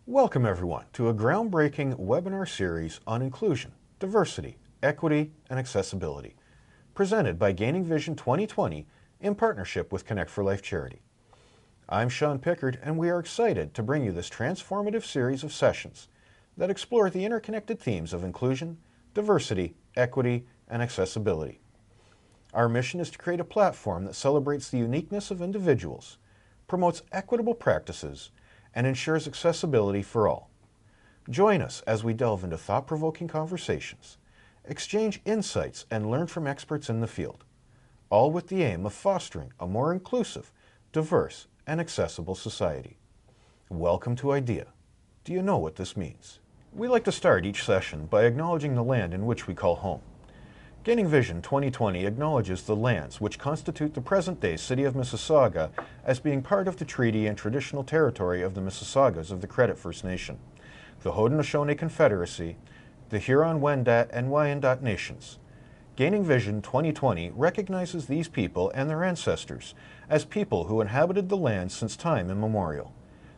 Welcome everyone to a groundbreaking webinar series on inclusion, diversity, equity, and accessibility, presented by Gaining Vision 2020 in partnership with Connect for Life Charity. I'm Sean Pickard, and we are excited to bring you this transformative series of sessions that explore the interconnected themes of inclusion, diversity, equity, and accessibility. Our mission is to create a platform that celebrates the uniqueness of individuals, promotes equitable practices, and ensures accessibility for all. Join us as we delve into thought-provoking conversations, exchange insights, and learn from experts in the field, all with the aim of fostering a more inclusive, diverse, and accessible society. Welcome to I.D.E.A. Do you know what this means? We like to start each session by acknowledging the land in which we call home. Gaining Vision 2020 acknowledges the lands which constitute the present-day City of Mississauga as being part of the treaty and traditional territory of the Mississaugas of the Credit First Nation, the Haudenosaunee Confederacy, the Huron-Wendat and Wyandot Nations. Gaining Vision 2020 recognizes these people and their ancestors as people who inhabited the land since time immemorial.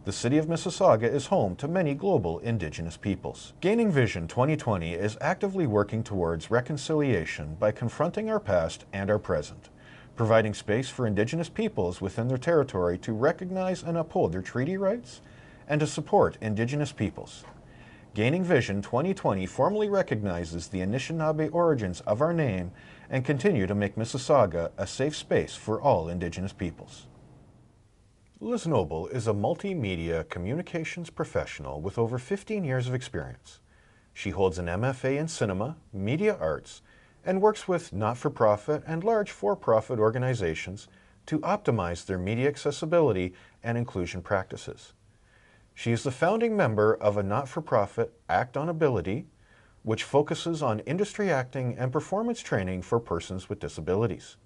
The City of Mississauga is home to many global Indigenous peoples. Gaining Vision 2020 is actively working towards reconciliation by confronting our past and our present, providing space for Indigenous peoples within their territory to recognize and uphold their treaty rights, and to support Indigenous peoples. Gaining Vision 2020 formally recognizes the Anishinaabe origins of our name and continue to make Mississauga a safe space for all Indigenous peoples. Lizz Noble is a multimedia communications professional with over 15 years of experience. She holds an MFA in cinema, media arts, and works with not-for-profit and large for-profit organizations to optimize their media accessibility and inclusion practices. She is the founding member of a not-for-profit, Act on Ability, which focuses on industry acting and performance training for persons with disabilities.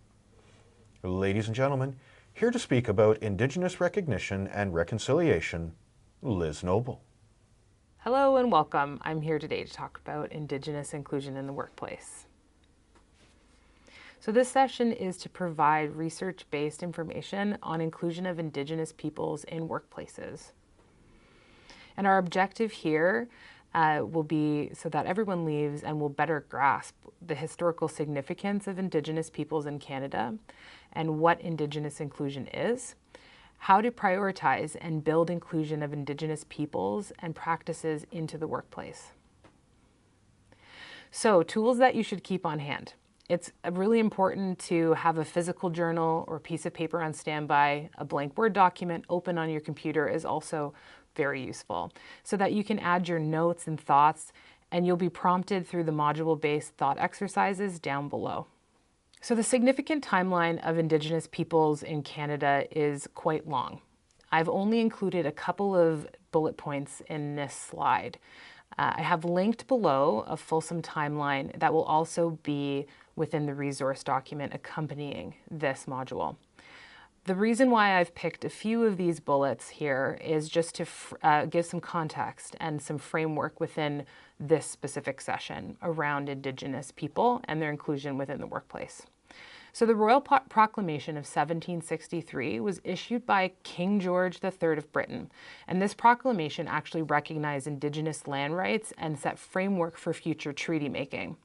Ladies and gentlemen, here to speak about Indigenous recognition and reconciliation, Lizz Noble. Hello and welcome. I'm here today to talk about Indigenous inclusion in the workplace. So this session is to provide research-based information on inclusion of Indigenous peoples in workplaces. And our objective here will be so that everyone leaves and will better grasp the historical significance of Indigenous peoples in Canada and what Indigenous inclusion is, how to prioritize and build inclusion of Indigenous peoples and practices into the workplace. So, tools that you should keep on hand. It's really important to have a physical journal or piece of paper on standby. A blank Word document open on your computer is also very useful, so that you can add your notes and thoughts, and you'll be prompted through the module-based thought exercises down below. So the significant timeline of Indigenous peoples in Canada is quite long. I've only included a couple of bullet points in this slide. I have linked below a fulsome timeline that will also be within the resource document accompanying this module. The reason why I've picked a few of these bullets here is just to give some context and some framework within this specific session around Indigenous people and their inclusion within the workplace. So the Royal Proclamation of 1763 was issued by King George III of Britain, and this proclamation actually recognized Indigenous land rights and set framework for future treaty making.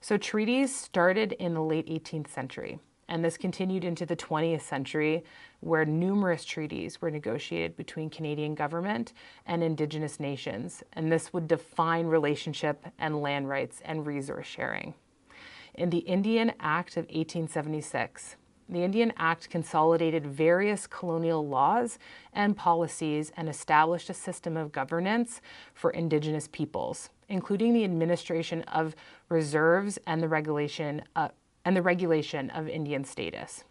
So treaties started in the late 18th century. And this continued into the 20th century, where numerous treaties were negotiated between Canadian government and Indigenous nations. And this would define relationship and land rights and resource sharing. In the Indian Act of 1876, the Indian Act consolidated various colonial laws and policies and established a system of governance for Indigenous peoples, including the administration of reserves and the regulation of Indian status.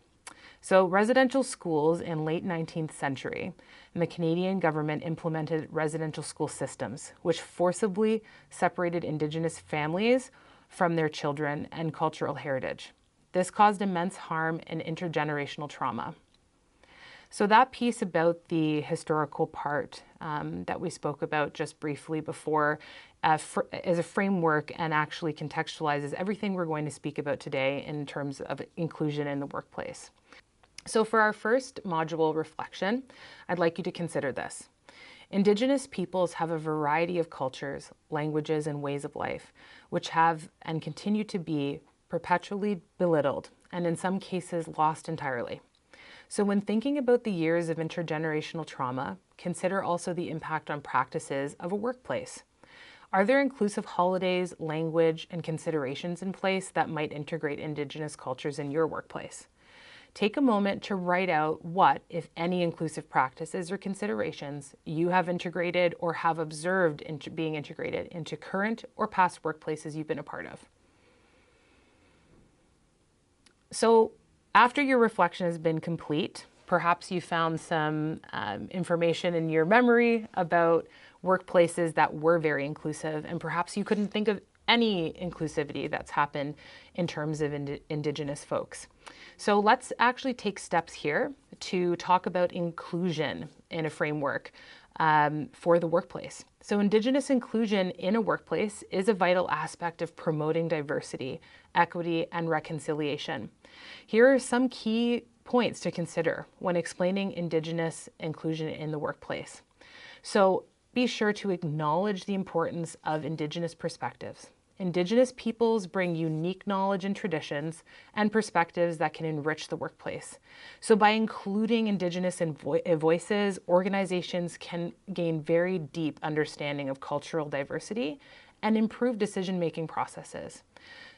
So residential schools in late 19th century, and the Canadian government implemented residential school systems, which forcibly separated Indigenous families from their children and cultural heritage. This caused immense harm and intergenerational trauma. So that piece about the historical part that we spoke about just briefly before as a framework and actually contextualizes everything we're going to speak about today in terms of inclusion in the workplace. So for our first module reflection, I'd like you to consider this. Indigenous peoples have a variety of cultures, languages, and ways of life, which have and continue to be perpetually belittled and in some cases lost entirely. So when thinking about the years of intergenerational trauma, consider also the impact on practices of a workplace. Are there inclusive holidays, language, and considerations in place that might integrate Indigenous cultures in your workplace? Take a moment to write out what, if any, inclusive practices or considerations you have integrated or have observed being integrated into current or past workplaces you've been a part of. So, after your reflection has been complete, perhaps you found some information in your memory about workplaces that were very inclusive, and perhaps you couldn't think of any inclusivity that's happened in terms of Indigenous folks. So let's actually take steps here to talk about inclusion in a framework for the workplace. So Indigenous inclusion in a workplace is a vital aspect of promoting diversity, equity, and reconciliation. Here are some key points to consider when explaining Indigenous inclusion in the workplace. So be sure to acknowledge the importance of Indigenous perspectives. Indigenous peoples bring unique knowledge and traditions and perspectives that can enrich the workplace. So by including Indigenous voices, organizations can gain very deep understanding of cultural diversity and improve decision-making processes.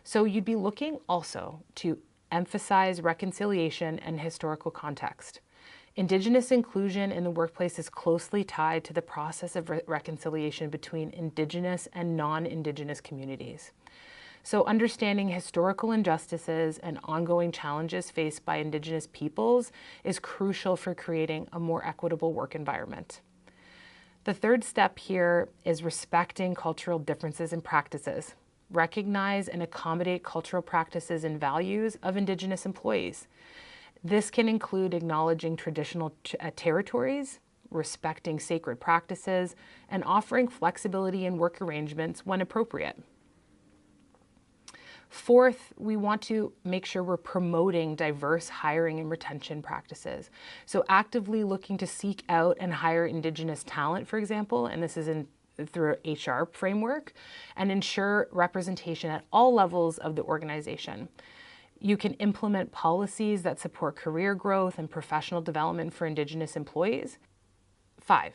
So you'd be looking also to emphasize reconciliation and historical context. Indigenous inclusion in the workplace is closely tied to the process of reconciliation between Indigenous and non-Indigenous communities. So understanding historical injustices and ongoing challenges faced by Indigenous peoples is crucial for creating a more equitable work environment. The third step here is respecting cultural differences and practices. Recognize and accommodate cultural practices and values of Indigenous employees. This can include acknowledging traditional territories, respecting sacred practices, and offering flexibility in work arrangements when appropriate. Fourth, we want to make sure we're promoting diverse hiring and retention practices. So actively looking to seek out and hire Indigenous talent, for example, and this is through an HR framework, and ensure representation at all levels of the organization. You can implement policies that support career growth and professional development for Indigenous employees. 5,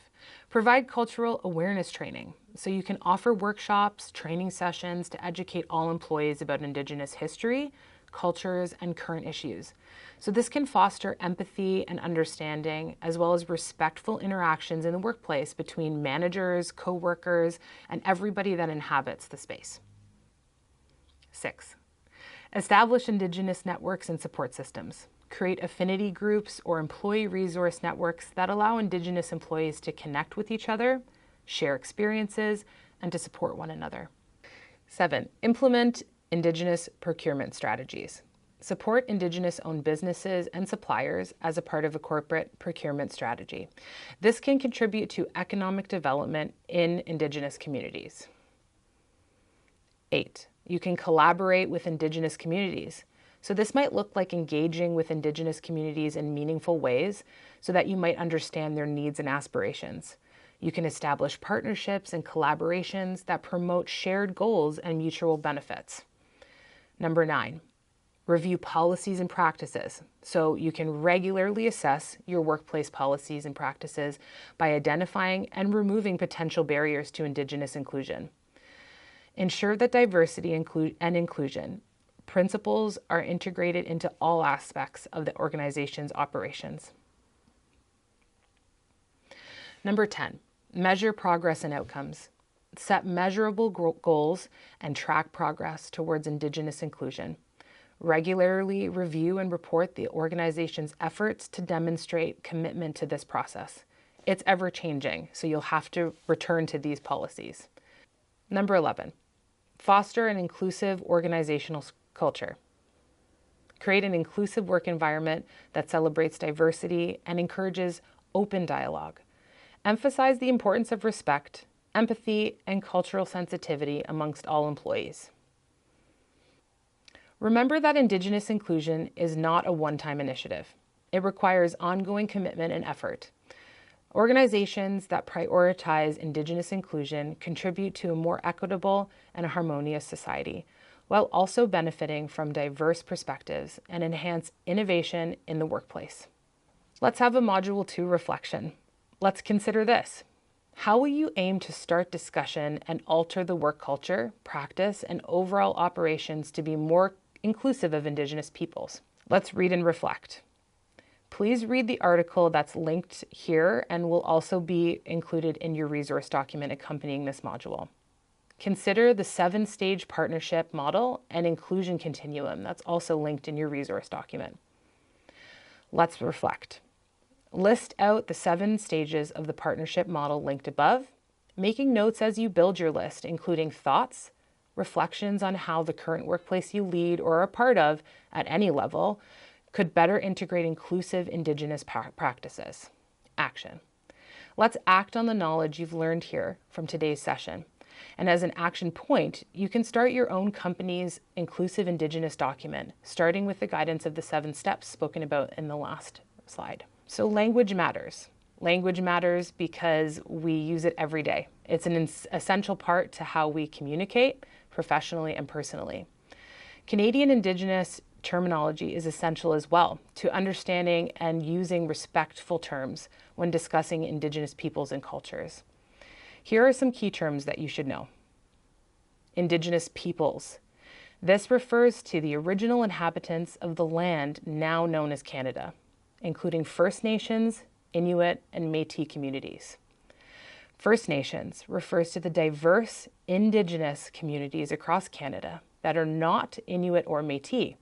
provide cultural awareness training. So you can offer workshops, training sessions to educate all employees about Indigenous history, cultures, and current issues. So this can foster empathy and understanding, as well as respectful interactions in the workplace between managers, co-workers, and everybody that inhabits the space. 6, establish Indigenous networks and support systems. Create affinity groups or employee resource networks that allow Indigenous employees to connect with each other, share experiences, and to support one another. 7, implement Indigenous procurement strategies. Support Indigenous-owned businesses and suppliers as a part of a corporate procurement strategy. This can contribute to economic development in Indigenous communities. 8, you can collaborate with Indigenous communities. So this might look like engaging with Indigenous communities in meaningful ways so that you might understand their needs and aspirations. You can establish partnerships and collaborations that promote shared goals and mutual benefits. Number 9, review policies and practices. So you can regularly assess your workplace policies and practices by identifying and removing potential barriers to Indigenous inclusion. Ensure that diversity and inclusion principles are integrated into all aspects of the organization's operations. Number 10, measure progress and outcomes. Set measurable goals and track progress towards Indigenous inclusion. Regularly review and report the organization's efforts to demonstrate commitment to this process. It's ever changing, so you'll have to return to these policies. Number 11, foster an inclusive organizational culture. Create an inclusive work environment that celebrates diversity and encourages open dialogue. Emphasize the importance of respect, empathy, and cultural sensitivity amongst all employees. Remember that Indigenous inclusion is not a one-time initiative. It requires ongoing commitment and effort. Organizations that prioritize Indigenous inclusion contribute to a more equitable and harmonious society, while also benefiting from diverse perspectives and enhance innovation in the workplace. Let's have a Module 2 reflection. Let's consider this. How will you aim to start discussion and alter the work culture, practice, and overall operations to be more inclusive of Indigenous peoples? Let's read and reflect. Please read the article that's linked here and will also be included in your resource document accompanying this module. Consider the 7-stage partnership model and inclusion continuum that's also linked in your resource document. Let's reflect. List out the 7 stages of the partnership model linked above, making notes as you build your list, including thoughts, reflections on how the current workplace you lead or are a part of at any level could better integrate inclusive Indigenous practices. Action. Let's act on the knowledge you've learned here from today's session. And as an action point, you can start your own company's inclusive Indigenous document, starting with the guidance of the 7 steps spoken about in the last slide. So language matters. Language matters because we use it every day. It's an essential part to how we communicate professionally and personally. Canadian Indigenous terminology is essential as well to understanding and using respectful terms when discussing Indigenous peoples and cultures. Here are some key terms that you should know. Indigenous peoples. This refers to the original inhabitants of the land now known as Canada, including First Nations, Inuit, and Métis communities. First Nations refers to the diverse Indigenous communities across Canada that are not Inuit or Métis.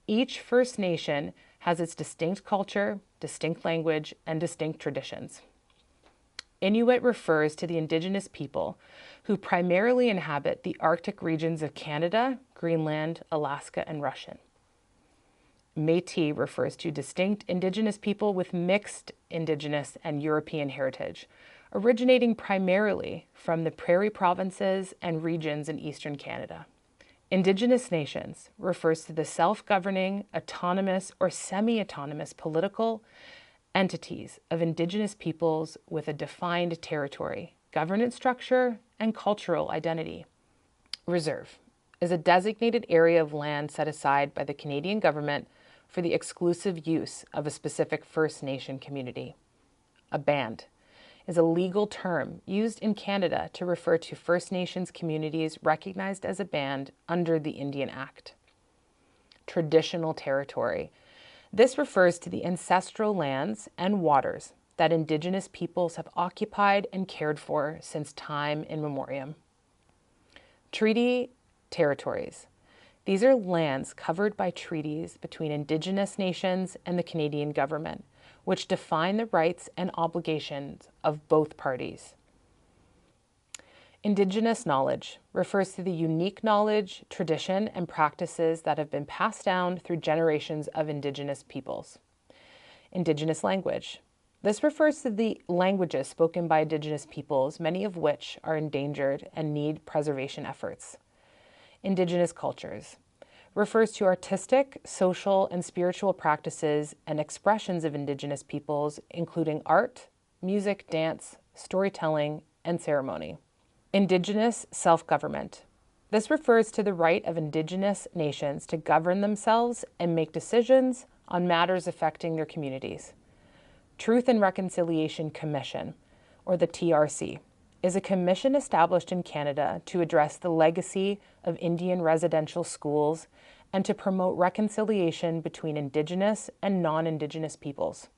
Each First Nation has its distinct culture, distinct language, and distinct traditions. Inuit refers to the Indigenous people who primarily inhabit the Arctic regions of Canada, Greenland, Alaska, and Russia. Métis refers to distinct Indigenous people with mixed Indigenous and European heritage, originating primarily from the prairie provinces and regions in eastern Canada. Indigenous nations refers to the self-governing, autonomous, or semi-autonomous political entities of Indigenous peoples with a defined territory, governance structure, and cultural identity. Reserve is a designated area of land set aside by the Canadian government for the exclusive use of a specific First Nation community. A band is a legal term used in Canada to refer to First Nations communities recognized as a band under the Indian Act. Traditional territory. This refers to the ancestral lands and waters that Indigenous peoples have occupied and cared for since time immemorial. Treaty territories. These are lands covered by treaties between Indigenous nations and the Canadian government, which define the rights and obligations of both parties. Indigenous knowledge refers to the unique knowledge, tradition, and practices that have been passed down through generations of Indigenous peoples. Indigenous language. This refers to the languages spoken by Indigenous peoples, many of which are endangered and need preservation efforts. Indigenous cultures refers to artistic, social, and spiritual practices and expressions of Indigenous peoples, including art, music, dance, storytelling, and ceremony. Indigenous self-government. This refers to the right of Indigenous nations to govern themselves and make decisions on matters affecting their communities. Truth and Reconciliation Commission, or the TRC, is a commission established in Canada to address the legacy of Indian residential schools and to promote reconciliation between Indigenous and non-Indigenous peoples.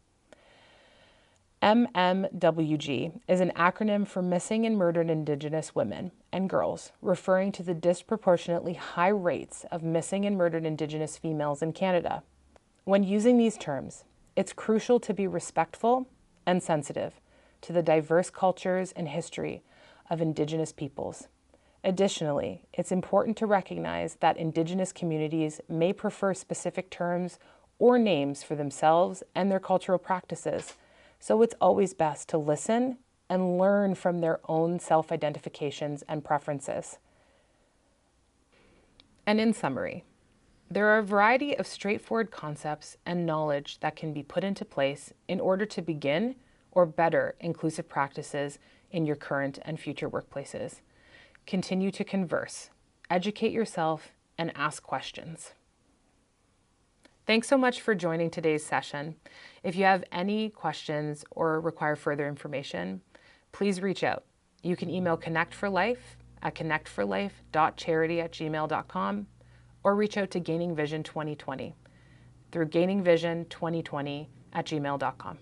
MMWG is an acronym for Missing and Murdered Indigenous Women and Girls, referring to the disproportionately high rates of missing and murdered Indigenous females in Canada. When using these terms, it's crucial to be respectful and sensitive to the diverse cultures and history of Indigenous peoples. Additionally, it's important to recognize that Indigenous communities may prefer specific terms or names for themselves and their cultural practices, so it's always best to listen and learn from their own self-identifications and preferences. And in summary, there are a variety of straightforward concepts and knowledge that can be put into place in order to begin or better inclusive practices in your current and future workplaces. Continue to converse, educate yourself, and ask questions. Thanks so much for joining today's session. If you have any questions or require further information, please reach out. You can email connectforlife@connectforlife.charity@gmail.com or reach out to Gaining Vision 2020 through gainingvision2020@gmail.com.